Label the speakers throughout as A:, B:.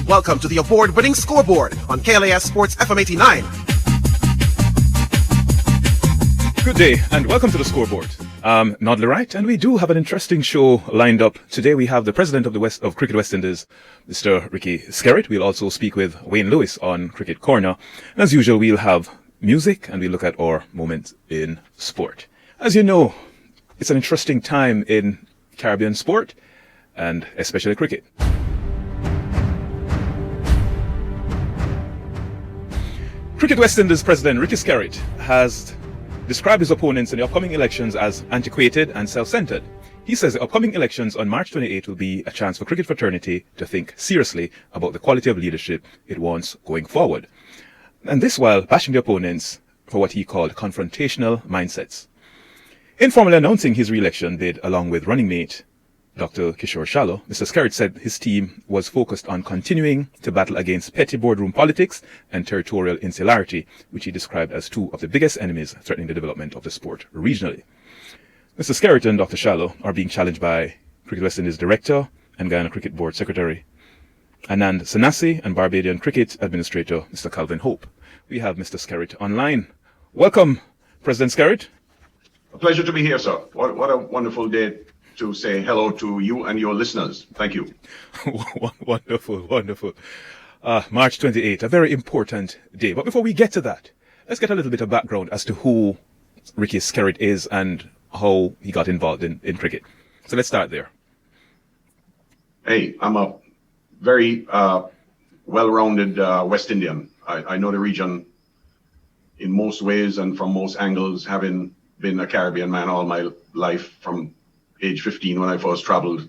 A: Welcome to the award-winning Scoreboard on KLAS Sports FM 89.
B: Good day and welcome to the Scoreboard. I'm NODLEY WRIGHT, and we do have an interesting show lined up. Today we have the president of Cricket West Indies, Mr. Ricky SKERRITT. We'll also speak with Wayne Lewis on Cricket Corner. And as usual, we'll have music and we'll look at our moments in sport. As you know, it's an interesting time in Caribbean sport and especially cricket. Cricket West Indies President Ricky SKERRITT has described his opponents in the upcoming elections as antiquated and self-centered. He says the upcoming elections on March 28 will be a chance for cricket fraternity to think seriously about the quality of leadership it wants going forward. And this while bashing the opponents for what he called confrontational mindsets. Informally announcing his re-election bid along with running mate Dr. Kishore Shallow, Mr. SKERRITT said his team was focused on continuing to battle against petty boardroom politics and territorial insularity, which he described as two of the biggest enemies threatening the development of the sport regionally. Mr. SKERRITT and Dr. Shallow are being challenged by Cricket West Indies Director and Guyana Cricket Board Secretary Anand Sanasi and Barbadian Cricket Administrator Mr. Calvin Hope. We have Mr. SKERRITT online. Welcome, President SKERRITT.
C: A pleasure to be here, sir. What a wonderful day to say hello to you and your listeners. Thank you.
B: Wonderful. March 28th, a very important day. But before we get to that, let's get a little bit of background as to who Ricky SKERRITT is and how he got involved in cricket. So let's start there.
C: Hey, I'm a very well-rounded West Indian. I know the region in most ways and from most angles, having been a Caribbean man all my life from age 15 when I first traveled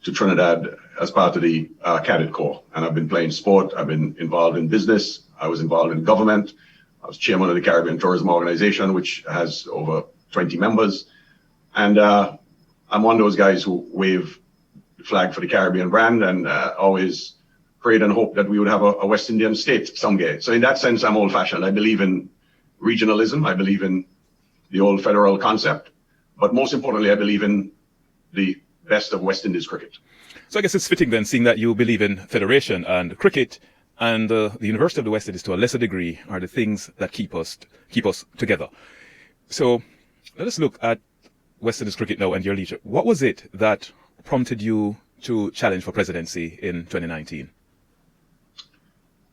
C: to Trinidad as part of the Cadet Corps. And I've been playing sport. I've been involved in business. I was involved in government. I was chairman of the Caribbean Tourism Organization, which has over 20 members. And I'm one of those guys who wave the flag for the Caribbean brand and always prayed and hoped that we would have a West Indian state someday. So in that sense, I'm old-fashioned. I believe in regionalism. I believe in the old federal concept. But most importantly, I believe in the best of West Indies cricket.
B: So I guess it's fitting then, seeing that you believe in federation and cricket and the University of the West Indies to a lesser degree are the things that keep us together. So let us look at West Indies cricket now and your leadership. What was it that prompted you to challenge for presidency in 2019?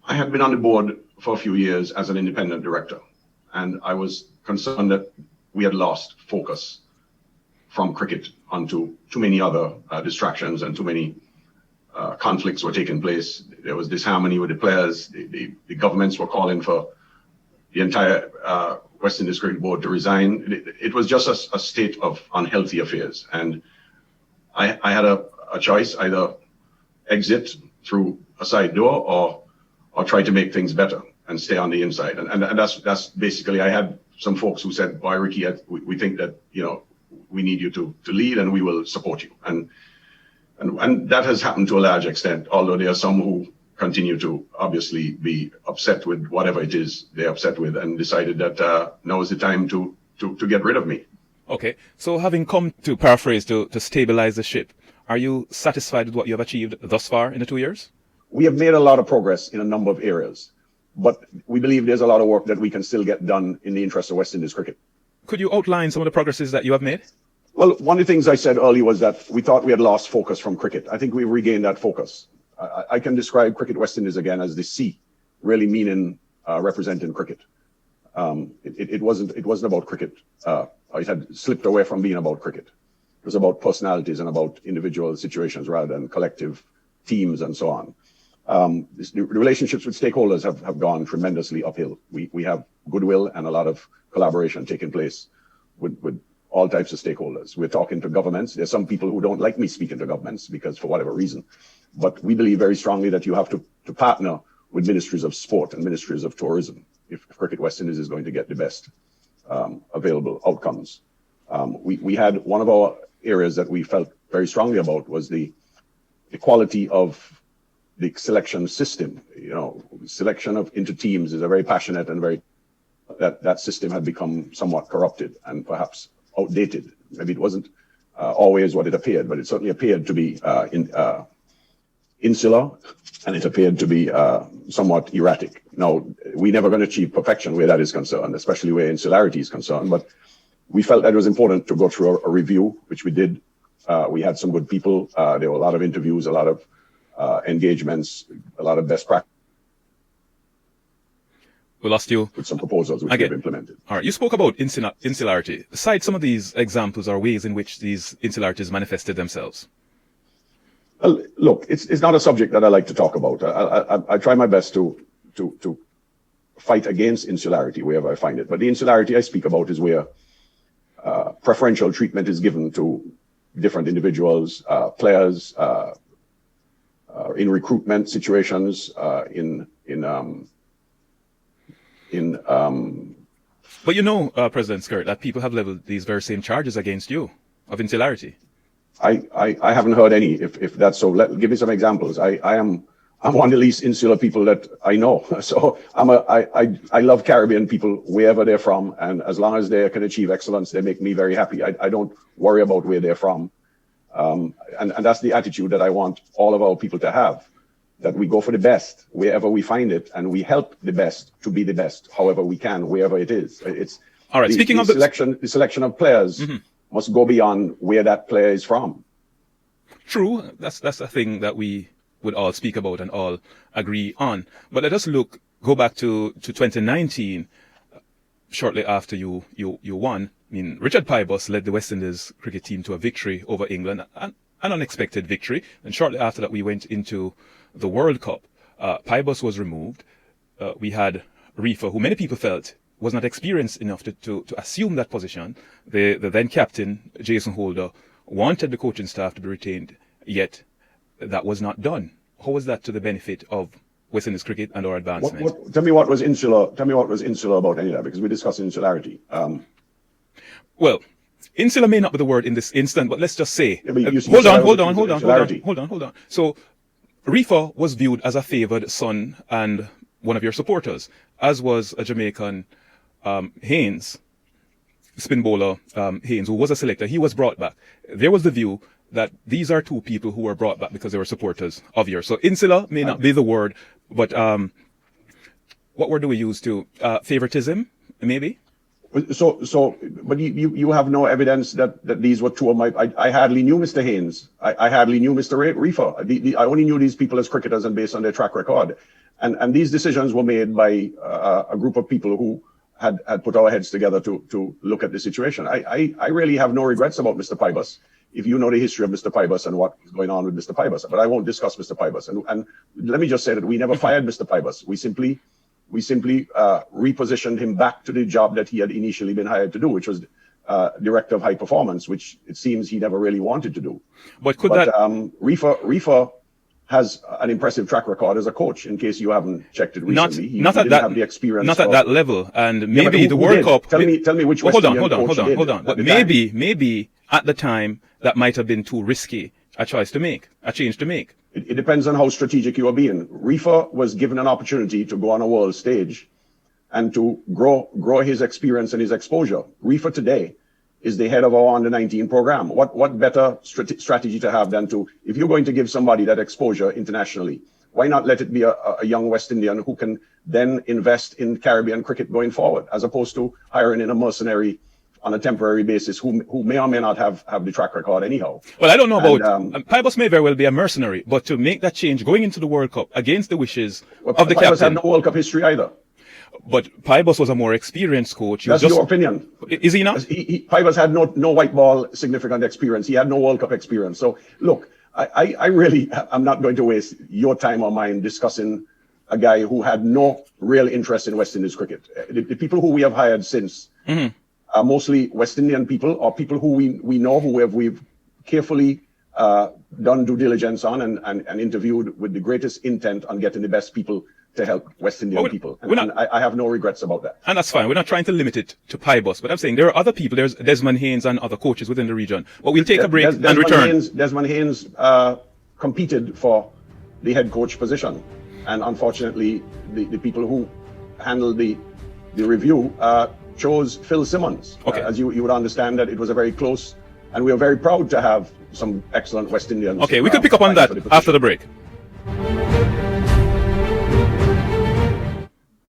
C: I had been on the board for a few years as an independent director, and I was concerned that we had lost focus from cricket onto too many other distractions, and too many conflicts were taking place. There was disharmony with the players. The governments were calling for the entire West Indies Cricket Board to resign. It was just a state of unhealthy affairs. And I had a choice, either exit through a side door or try to make things better and stay on the inside. And that's basically, I had some folks who said, "Boy, Ricky, we think that, we need you to lead and we will support you." And that has happened to a large extent, although there are some who continue to obviously be upset with whatever it is they're upset with and decided that now is the time to get rid of me.
B: Okay, so having come to paraphrase to stabilize the ship, are you satisfied with what you have achieved thus far in the 2 years?
C: We have made a lot of progress in a number of areas, but we believe there's a lot of work that we can still get done in the interest of West Indies cricket.
B: Could you outline some of the progresses that you have made?
C: Well, one of the things I said earlier was that we thought we had lost focus from cricket. I think we've regained that focus. I can describe Cricket West Indies again as the C, really meaning representing cricket. It wasn't about cricket. It had slipped away from being about cricket. It was about personalities and about individual situations rather than collective teams and so on. The relationships with stakeholders have gone tremendously uphill. We have goodwill and a lot of collaboration taking place with all types of stakeholders. We're talking to governments. There's some people who don't like me speaking to governments because for whatever reason, but we believe very strongly that you have to partner with ministries of sport and ministries of tourism if Cricket West Indies is going to get the best available outcomes. We had one of our areas that we felt very strongly about was the quality of the selection system. Selection into teams is a very passionate and that system had become somewhat corrupted and perhaps outdated. Maybe it wasn't always what it appeared, but it certainly appeared to be insular, and it appeared to be somewhat erratic. Now, we're never going to achieve perfection where that is concerned, especially where insularity is concerned, but we felt that it was important to go through a review, which we did. We had some good people. There were a lot of interviews, a lot of engagements, a lot of best practice.
B: We lost you.
C: With some proposals which we've implemented.
B: All right. You spoke about insularity. Cite some of these examples or ways in which these insularities manifested themselves.
C: Well, look, it's not a subject that I like to talk about. I try my best to fight against insularity wherever I find it. But the insularity I speak about is where preferential treatment is given to different individuals, players, in recruitment situations,
B: But you know, President Skerritt, that people have leveled these very same charges against you of insularity.
C: I haven't heard any. If that's so, give me some examples. I'm one of the least insular people that I know. So I love Caribbean people wherever they're from, and as long as they can achieve excellence, they make me very happy. I don't worry about where they're from, and that's the attitude that I want all of our people to have. That we go for the best wherever we find it, and we help the best to be the best, however we can, wherever it is. It's
B: all right. Speaking of
C: the selection of players must go beyond where that player is from.
B: True, that's a thing that we would all speak about and all agree on. But let us go back to 2019, shortly after you won. I mean, Richard Pybus led the West Indies cricket team to a victory over England, an unexpected victory. And shortly after that, we went into the World Cup. Pybus was removed. We had Reefer, who many people felt was not experienced enough to assume that position. The then captain, Jason Holder, wanted the coaching staff to be retained, yet that was not done. How was that to the benefit of West Indies cricket and our advancement?
C: Tell me what was insular. Tell me what was insular about any of that, because we discussed insularity.
B: Well, insular may not be the word in this instant, but let's just say. Hold on. So, Reefer was viewed as a favoured son and one of your supporters, as was a Jamaican Haynes, spin bowler Haynes, who was a selector. He was brought back. There was the view that these are two people who were brought back because they were supporters of yours. So insular may not be the word, but what word do we use to favoritism, maybe? But you have no evidence that these were two of my. I hardly knew Mr. Haynes. I hardly knew Mr. Reefer. I only knew these people as cricketers and based on their track record. And these decisions were made by a group of people who had put our heads together to look at the situation. I really have no regrets about Mr. Pybus. If you know the history of Mr. Pybus and what is going on with Mr. Pybus, but I won't discuss Mr. Pybus. And let me just say that we never fired Mr. Pybus. We simply repositioned him back to the job that he had initially been hired to do, which was director of high performance, which it seems he never really wanted to do. But
C: Reefer has an impressive track record as a coach. In case you haven't checked it recently, he didn't have the experience.
B: Not at that level, and maybe the World Cup.
C: Tell me which.
B: Hold on. But maybe at the time that might have been too risky a change to make.
C: It depends on how strategic you are being. Reefer was given an opportunity to go on a world stage and to grow his experience and his exposure. Reefer today is the head of our under-19 program. What better strategy to have than to, if you're going to give somebody that exposure internationally, why not let it be a young West Indian who can then invest in Caribbean cricket going forward, as opposed to hiring in a mercenary on a temporary basis who may or may not have the track record anyhow.
B: Well, I don't know about Pybus may very well be a mercenary, but to make that change going into the World Cup against the wishes of the captain.
C: Pybus had no World Cup history either.
B: But Pybus was a more experienced coach.
C: That's your opinion.
B: Is he not?
C: Pybus had no white ball significant experience. He had no World Cup experience. So look, I really am not going to waste your time or mine discussing a guy who had no real interest in West Indies cricket. The people who we have hired since are mostly West Indian people or people who we know, who we've carefully done due diligence on and interviewed with the greatest intent on getting the best people to help West Indian people. And I have no regrets about that.
B: And that's fine. We're not trying to limit it to Pybus, but I'm saying there are other people. There's Desmond Haynes and other coaches within the region. But we'll take a break and return.
C: Desmond Haynes competed for the head coach position. And unfortunately, the people who handled the review chose Phil Simmons.
B: Okay.
C: As you would understand that it was a very close, and we are very proud to have some excellent West Indians.
B: Okay, we could pick up on that after the break.